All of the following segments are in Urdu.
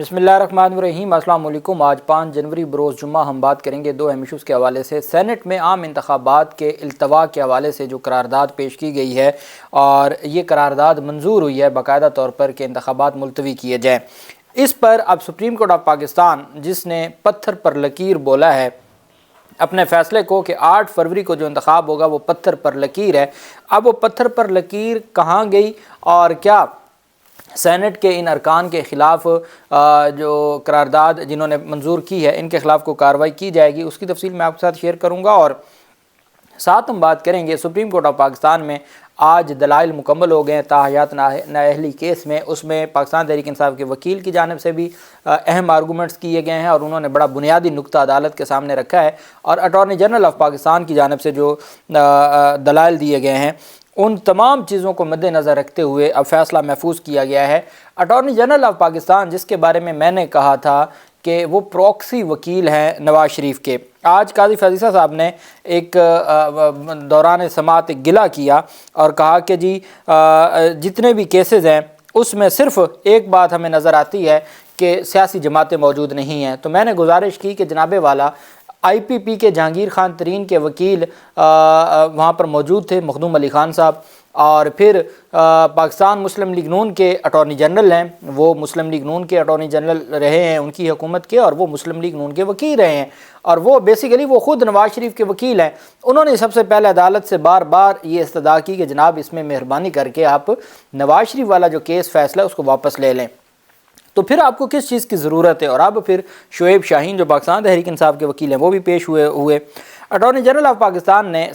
بسم اللہ الرحمن الرحیم۔ السلام علیکم۔ آج 5 جنوری بروز جمعہ ہم بات کریں گے دو اہم ایشوز کے حوالے سے۔ سینٹ میں عام انتخابات کے التوا کے حوالے سے جو قرارداد پیش کی گئی ہے اور یہ قرارداد منظور ہوئی ہے باقاعدہ طور پر کہ انتخابات ملتوی کیے جائیں، اس پر اب سپریم کورٹ آف پاکستان جس نے پتھر پر لکیر بولا ہے اپنے فیصلے کو کہ 8 فروری کو جو انتخاب ہوگا وہ پتھر پر لکیر ہے۔ اب وہ پتھر پر لکیر کہاں گئی اور کیا سینٹ کے ان ارکان کے خلاف جو قرارداد جنہوں نے منظور کی ہے ان کے خلاف کو کارروائی کی جائے گی، اس کی تفصیل میں آپ کے ساتھ شیئر کروں گا۔ اور ساتھ ہم بات کریں گے سپریم کورٹ آف پاکستان میں آج دلائل مکمل ہو گئے ہیں تاحیات نااہلی کیس میں۔ اس میں پاکستان تحریک انصاف کے وکیل کی جانب سے بھی اہم آرگومنٹس کیے گئے ہیں اور انہوں نے بڑا بنیادی نقطہ عدالت کے سامنے رکھا ہے، اور اٹارنی جنرل آف پاکستان کی جانب سے جو دلائل دیے گئے ہیں ان تمام چیزوں کو مد نظر رکھتے ہوئے اب فیصلہ محفوظ کیا گیا ہے۔ اٹارنی جنرل آف پاکستان جس کے بارے میں نے کہا تھا کہ وہ پروکسی وکیل ہیں نواز شریف کے، آج قاضی فیضیسہ صاحب نے ایک دوران سماعت گلہ کیا اور کہا کہ جی جتنے بھی کیسز ہیں اس میں صرف ایک بات ہمیں نظر آتی ہے کہ سیاسی جماعتیں موجود نہیں ہیں۔ تو میں نے گزارش کی کہ جناب والا آئی پی پی کے جہانگیر خان ترین کے وکیل وہاں پر موجود تھے، مخدوم علی خان صاحب، اور پھر پاکستان مسلم لیگ نون کے اٹارنی جنرل ہیں، وہ مسلم لیگ نون کے اٹارنی جنرل رہے ہیں ان کی حکومت کے، اور وہ مسلم لیگ نون کے وکیل رہے ہیں، اور وہ بیسیکلی وہ خود نواز شریف کے وکیل ہیں۔ انہوں نے سب سے پہلے عدالت سے بار بار یہ استدعا کی کہ جناب اس میں مہربانی کر کے آپ نواز شریف والا جو کیس فیصلہ ہے اس کو واپس لے لیں، تو پھر آپ کو کس چیز کی ضرورت ہے۔ اور اب پھر شعیب شاہین جو پاکستان تحریک انصاف کے وکیل ہیں وہ بھی پیش ہوئے۔ اٹارنی جنرل آف پاکستان نے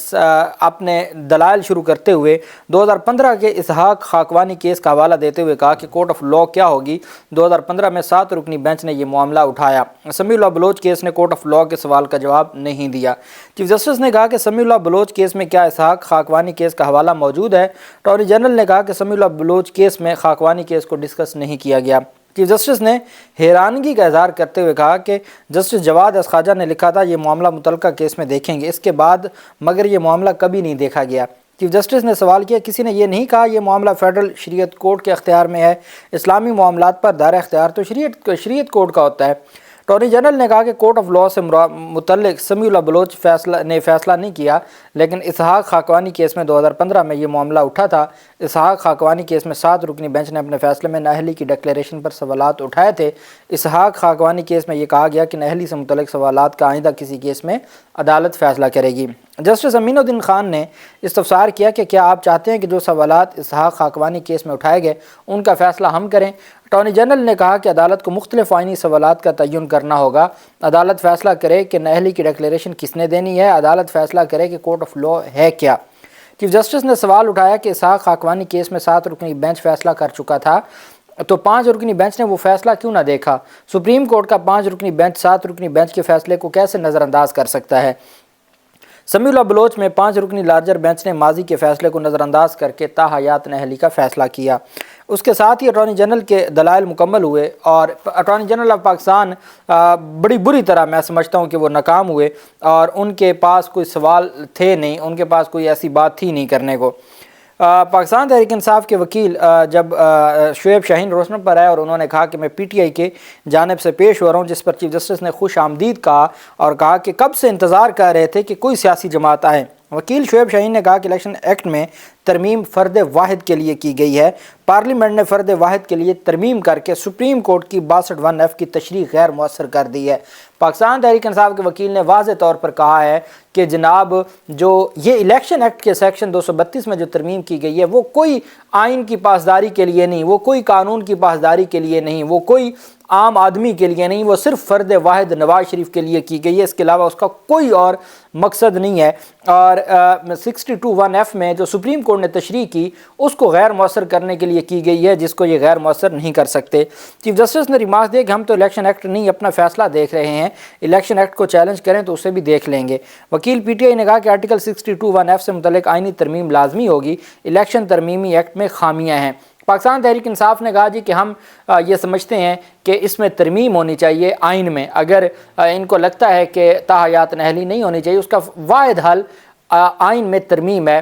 اپنے دلائل شروع کرتے ہوئے 2015 کے اسحاق خاقوانی کیس کا حوالہ دیتے ہوئے کہا کہ کورٹ آف لاء کیا ہوگی۔ 2015 میں 7 رکنی بینچ نے یہ معاملہ اٹھایا۔ سمیع اللہ بلوچ کیس نے کورٹ آف لاء کے سوال کا جواب نہیں دیا۔ چیف جسٹس نے کہا کہ سمیع اللہ بلوچ کیس میں کیا اسحاق خاقوانی کیس کا حوالہ موجود ہے۔ اٹارنی جنرل نے کہا کہ سمیع اللہ بلوچ کیس میں خاقوانی کیس کو ڈسکس نہیں کیا گیا۔ چیف جسٹس نے حیرانگی کا اظہار کرتے ہوئے کہا کہ جسٹس جواد خواجہ نے لکھا تھا یہ معاملہ متعلقہ کیس میں دیکھیں گے، اس کے بعد مگر یہ معاملہ کبھی نہیں دیکھا گیا۔ چیف جسٹس نے سوال کیا کسی نے یہ نہیں کہا یہ معاملہ فیڈرل شریعت کورٹ کے اختیار میں ہے، اسلامی معاملات پر دائرہ اختیار تو شریعت کورٹ کا ہوتا ہے۔ اٹارنی جنرل نے کہا کہ کورٹ آف لاء سے متعلق سمیع اللہ بلوچ نے فیصلہ نہیں کیا، لیکن اسحاق خاقوانی کیس میں 2015 میں یہ معاملہ اٹھا تھا۔ اسحاق خاقوانی کیس میں 7 رکنی بینچ نے اپنے فیصلے میں نااہلی کی ڈکلیریشن پر سوالات اٹھائے تھے۔ اسحاق خاقوانی کیس میں یہ کہا گیا کہ نااہلی سے متعلق سوالات کا آئندہ کسی کیس میں عدالت فیصلہ کرے گی۔ جسٹس امین الدین خان نے استفسار کیا کہ کیا آپ چاہتے ہیں کہ جو سوالات اسحاق خاقوانی کیس میں اٹھائے گئے ان کا فیصلہ ہم کریں؟ اٹارنی جنرل نے کہا کہ عدالت کو مختلف آئینی سوالات کا تعین کرنا ہوگا، عدالت فیصلہ کرے کہ نااہلی کی ڈکلیریشن کس نے دینی ہے، عدالت فیصلہ کرے کہ کورٹ آف لاء ہے کیا۔ چیف جسٹس نے سوال اٹھایا کہ اسحاق خاقوانی کیس میں 7 رکنی بینچ فیصلہ کر چکا تھا تو 5 رکنی بینچ نے وہ فیصلہ کیوں نہ دیکھا؟ سپریم کورٹ کا 5 رکنی بینچ 7 رکنی بینچ کے فیصلے کو کیسے نظر انداز کر سکتا ہے؟ سمیع اللہ بلوچ میں 5 رکنی لارجر بینچ نے ماضی کے فیصلے کو نظر انداز کر کے تاحیات نااہلی کا فیصلہ کیا۔ اس کے ساتھ ہی اٹارنی جنرل کے دلائل مکمل ہوئے اور اٹارنی جنرل آف پاکستان بڑی بری طرح میں سمجھتا ہوں کہ وہ ناکام ہوئے، اور ان کے پاس کوئی سوال تھے نہیں، ان کے پاس کوئی ایسی بات تھی نہیں کرنے کو۔ پاکستان تحریک انصاف کے وکیل جب شعیب شاہین روشن پر آئے اور انہوں نے کہا کہ میں پی ٹی آئی کے جانب سے پیش ہو رہا ہوں، جس پر چیف جسٹس نے خوش آمدید کہا اور کہا کہ کب سے انتظار کر رہے تھے کہ کوئی سیاسی جماعت آئے۔ وکیل شعیب شاہین نے کہا کہ الیکشن ایکٹ میں ترمیم فرد واحد کے لیے کی گئی ہے، پارلیمنٹ نے فرد واحد کے لیے ترمیم کر کے سپریم کورٹ کی 62(1)(f) کی تشریح غیر مؤثر کر دی ہے۔ پاکستان تحریک انصاف کے وکیل نے واضح طور پر کہا ہے کہ جناب جو یہ الیکشن ایکٹ کے سیکشن 232 میں جو ترمیم کی گئی ہے وہ کوئی آئین کی پاسداری کے لیے نہیں، وہ کوئی قانون کی پاسداری کے لیے نہیں، وہ کوئی عام آدمی کے لیے نہیں، وہ صرف فرد واحد نواز شریف کے لیے کی گئی ہے، اس کے علاوہ اس کا کوئی اور مقصد نہیں ہے۔ اور 62(1)(f) میں جو سپریم کورٹ نے تشریح کی اس کو غیر مؤثر کرنے کے لیے کی گئی ہے، جس کو یہ غیر مؤثر نہیں کر سکتے۔ چیف جسٹس نے ریمارک دیا کہ ہم تو الیکشن ایکٹ نہیں اپنا فیصلہ دیکھ رہے ہیں، الیکشن ایکٹ کو چیلنج کریں تو اسے بھی دیکھ لیں گے۔ وکیل پی ٹی آئی نے کہا کہ آرٹیکل 62(1)(f) سے متعلق آئینی ترمیم لازمی ہوگی، الیکشن ترمیمی ایکٹ میں خامیاں ہیں۔ پاکستان تحریک انصاف نے کہا جی کہ ہم یہ سمجھتے ہیں کہ اس میں ترمیم ہونی چاہیے آئین میں، اگر ان کو لگتا ہے کہ تاحیات نااہلی نہیں ہونی چاہیے، اس کا واحد حل آئین میں ترمیم ہے۔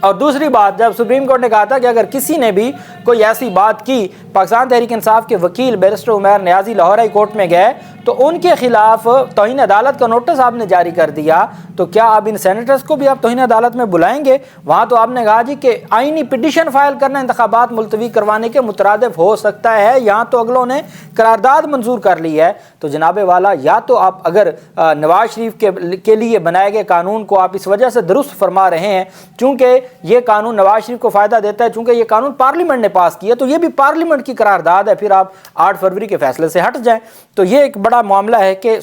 اور دوسری بات، جب سپریم کورٹ نے کہا تھا کہ اگر کسی نے بھی کوئی ایسی بات کی، پاکستان تحریک انصاف کے وکیل بیرسٹر عمیر نیازی لاہور ہائی کورٹ میں گئے تو ان کے خلاف توہین عدالت کا نوٹس آپ نے جاری کر دیا، تو کیا آپ ان سینیٹرز کو بھی آپ توہین عدالت میں بلائیں گے؟ وہاں تو آپ نے کہا جی کہ آئینی پٹیشن فائل کرنا انتخابات ملتوی کروانے کے مترادف ہو سکتا ہے، یہاں تو اگلوں نے قرارداد منظور کر لی ہے۔ تو جناب والا، یا تو آپ اگر نواز شریف کے لیے بنائے گئے قانون کو آپ اس وجہ سے درست فرما رہے ہیں چونکہ یہ قانون نواز شریف کو فائدہ دیتا ہے، چونکہ یہ قانون پارلیمنٹ نے پاس کیا، تو یہ بھی پارلیمنٹ کی قرارداد ہے، پھر آپ 8 فروری کے فیصلے سے ہٹ جائیں۔ تو یہ ایک بڑا معاملہ ہے کہ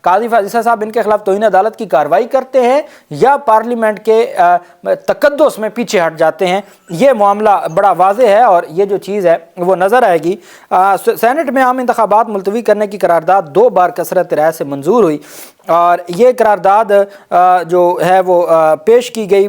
قاضی فاضل عیسیٰ صاحب ان کے خلاف توہین عدالت کی کارروائی کرتے ہیں یا پارلیمنٹ کے تقدس میں پیچھے ہٹ جاتے ہیں۔ یہ معاملہ بڑا واضح ہے اور یہ جو چیز ہے وہ نظر آئے گی۔ سینٹ میں عام انتخابات ملتوی کرنے کی قرارداد 2 بار کثرت رائے سے منظور ہوئی، اور یہ قرارداد جو ہے وہ پیش کی گئی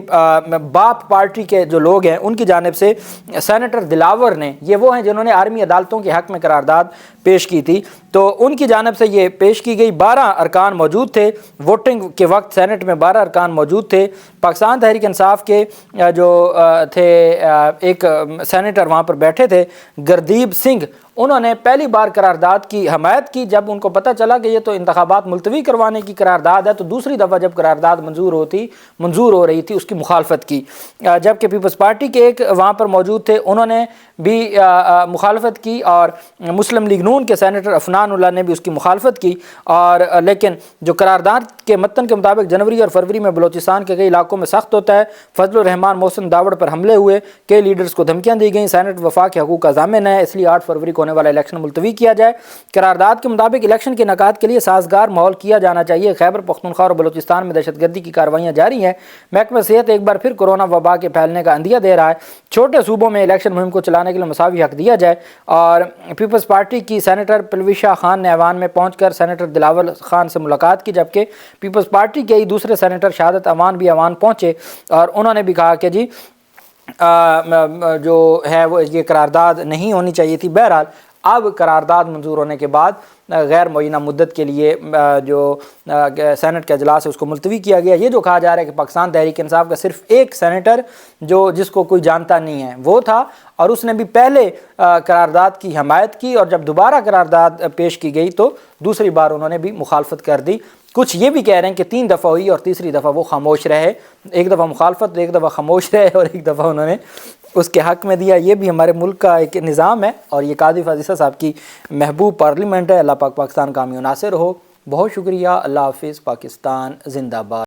باپ پارٹی کے جو لوگ ہیں ان کی جانب سے۔ سینیٹر دلاور نے، یہ وہ ہیں جنہوں نے عالمی عدالتوں کے حق میں قرارداد پیش کی تھی، تو ان کی جانب سے یہ پیش کی گئی۔ 12 ارکان موجود تھے، ووٹنگ کے وقت سینٹ میں 12 ارکان موجود تھے۔ پاکستان تحریک انصاف کے جو تھے ایک سینیٹر وہاں پر بیٹھے تھے، گردیپ سنگھ، انہوں نے پہلی بار قرارداد کی حمایت کی جب ان کو پتہ چلا کہ یہ تو انتخابات ملتوی کروانے کی قرارداد ہے، تو دوسری دفعہ جب قرارداد منظور ہو رہی تھی اس کی مخالفت کی۔ جبکہ پیپلز پارٹی کے ایک وہاں پر موجود تھے، انہوں نے بھی مخالفت کی، اور مسلم لیگ نون کے سینیٹر عفنان اللہ نے بھی اس کی مخالفت کی۔ اور لیکن جو قرارداد کے متن کے مطابق جنوری اور فروری میں بلوچستان کے کئی علاقوں میں سخت ہوتا ہے، فضل الرحمان محسن داوڑ پر حملے ہوئے، کئی لیڈرز کو دھمکیاں دی گئیں، سینٹ وفاق کے حقوق کا ضامن ہے، اس لیے 8 فروری کو ہونے والا الیکشن ملتوی کیا جائے۔ قرارداد کے مطابق الیکشن کے انعقاد کے لیے سازگار ماحول کیا جانا چاہیے۔ خیبر پختونخوا اور بلوچستان میں دہشت گردی کی کارروائیاں جاری ہیں۔ محکمہ صحت ایک بار پھر کورونا وبا کے پھیلنے کا عندیہ دے رہا ہے۔ چھوٹے صوبوں میں الیکشن مہم کو چلانے کے لیے مساوی حق دیا جائے۔ اور پیپلز پارٹی کی سینیٹر پلویشا خان نے ایوان میں پہنچ کر سینیٹر دلاور خان سے ملاقات کی، جبکہ پیپلز پارٹی کے دوسرے سینیٹر شہادت امان بھی ایوان پہنچے، اور انہوں نے بھی کہا کہ جی جو ہے وہ یہ قرارداد نہیں ہونی چاہیے تھی۔ بہرحال اب قرارداد منظور ہونے کے بعد غیر معینہ مدت کے لیے جو سینٹ کا اجلاس ہے اس کو ملتوی کیا گیا۔ یہ جو کہا جا رہا ہے کہ پاکستان تحریک انصاف کا صرف ایک سینیٹر جس کو کوئی جانتا نہیں ہے وہ تھا، اور اس نے بھی پہلے قرارداد کی حمایت کی، اور جب دوبارہ قرارداد پیش کی گئی تو دوسری بار انہوں نے بھی مخالفت کر دی۔ کچھ یہ بھی کہہ رہے ہیں کہ 3 دفعہ ہوئی اور تیسری دفعہ وہ خاموش رہے، ایک دفعہ مخالفت، ایک دفعہ خاموش رہے، اور ایک دفعہ انہوں نے اس کے حق میں دیا۔ یہ بھی ہمارے ملک کا ایک نظام ہے، اور یہ قاضی فاضل عیسیٰ صاحب کی محبوب پارلیمنٹ ہے۔ اللہ پاک پاکستان کا حامی و ناصر ہو۔ بہت شکریہ۔ اللہ حافظ۔ پاکستان زندہ باد۔